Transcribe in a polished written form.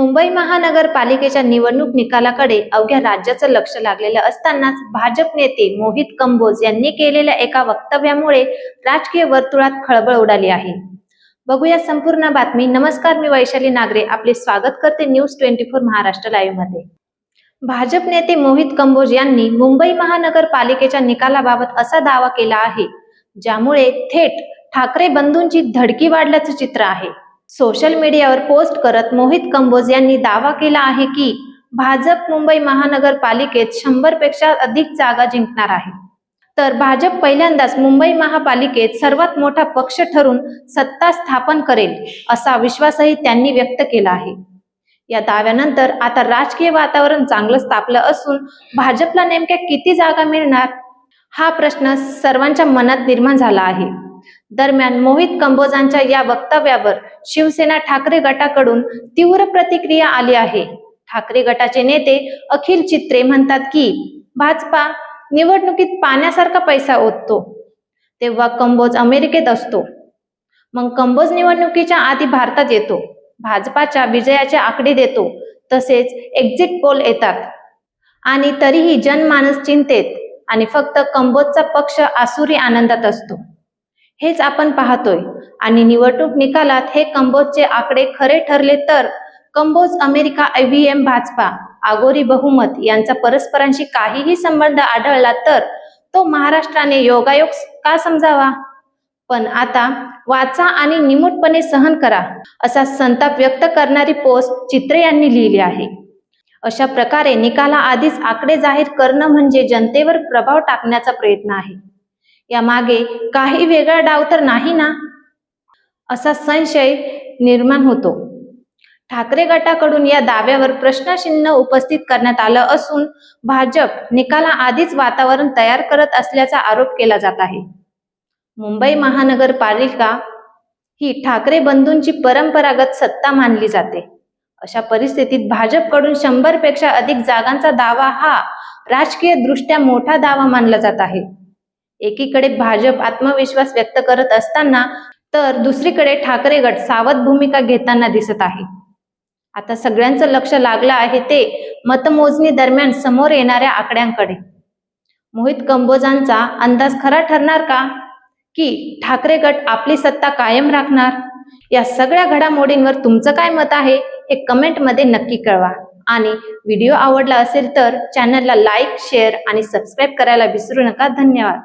मुंबई महानगरपालिकेच्या निवडणूक निकालाकडे अवघ्या राज्याचं लक्ष लागलेलं असतानाच भाजप नेते मोहित कंबोज यांनी केलेल्या एका वक्तव्यामुळे राजकीय वर्तुळात खळबळ उडाली आहे। बघूया संपूर्ण बातमी। नमस्कार, मी वैशाली नागरे आपले स्वागत करते न्यूज 24 महाराष्ट्र लाईव्ह मध्ये। भाजप नेते मोहित कंबोज यांनी मुंबई महानगरपालिकेच्या निकालाबाबत असा दावा केला आहे ज्यामुळे थेट ठाकरे बंधूंची धडकी वाढल्याचं चित्र आहे। सोशल मीडियावर पोस्ट करत मोहित कंबोज यांनी दावा केला आहे की भाजप मुंबई महानगरपालिकेत 100 पेक्षा अधिक जागा जिंकणार आहे। तर भाजप पहिल्यांदाच मुंबई महापालिकेत सर्वात मोठा पक्ष ठरून सत्ता स्थापन करेल असा विश्वासही त्यांनी व्यक्त केला आहे। या दाव्यानंतर आता राजकीय वातावरण चांगलं तापलं असून भाजपला नेमक्या किती जागा मिळणार हा प्रश्न सर्वांच्या मनात निर्माण झाला आहे। दरम्यान मोहित कंबोजांच्या या वक्तव्यावर शिवसेना ठाकरे गटाकडून तीव्र प्रतिक्रिया आली आहे। ठाकरे गटाचे नेते अखिल चित्रे म्हणतात की भाजपा निवडणुकीत पाण्यासारखा पैसा ओततो तेव्हा कंबोज अमेरिकेत असतो, मग कंबोज निवडणुकीच्या आधी भारतात येतो, भाजपाच्या विजयाचे आकडे देतो, तसेच एक्झिट पोल येतात आणि तरीही जनमानस चिंतेत आणि फक्त कंबोजचा पक्ष आसुरी आनंदात असतो। हेच आपण पाहतोय आणि निवडणूक निकालात हे कंबोजचे आकडे खरे ठरले तर कंबोज अमेरिका, IVM, भाजपा, आघोरी बहुमत यांचा परस्परांशी काहीही संबंध आढळला तर तो महाराष्ट्राने योगायोग का समजावा। पण आता वाचा आणि निमूटपणे सहन करा असा संताप व्यक्त करणारी पोस्ट चित्रे यांनी लिहिली आहे। अशा प्रकारे निकाला आधीच आकडे जाहीर करणं म्हणजे जनतेवर प्रभाव टाकण्याचा प्रयत्न आहे। या मागे काही वेगळा डाव तर नाही ना, असा संशय निर्माण होतो। ठाकरे गटाकडून या दाव्यावर प्रश्नचिन्ह उपस्थित करण्यात आलं असून भाजप निकाला आधीच वातावरण तयार करत असल्याचा आरोप केला जात आहे। मुंबई महानगरपालिका ही ठाकरे बंधूंची परंपरागत सत्ता मानली जाते। अशा परिस्थितीत भाजपकडून 100 पेक्षा अधिक जागांचा दावा हा राजकीय दृष्ट्या मोठा दावा मानला जात आहे। एकीकडे भाजप आत्मविश्वास व्यक्त करत असताना तर दुसरीकडे ठाकरे गट सावध भूमिका घेताना दिसत आहे। आता सगळ्यांचं लक्ष लागलं आहे ते मतमोजणी दरम्यान समोर येणाऱ्या आकड्यांकडे। मोहित कंबोजांचा अंदाज खरा ठरणार का, की ठाकरे गट आपली सत्ता कायम राखणार? या सगळ्या घडामोडींवर तुमचं काय मत आहे हे कमेंट मध्ये नक्की कळवा आणि व्हिडिओ आवडला असेल तर चॅनलला लाईक, शेअर आणि सबस्क्राईब करायला विसरू नका। धन्यवाद।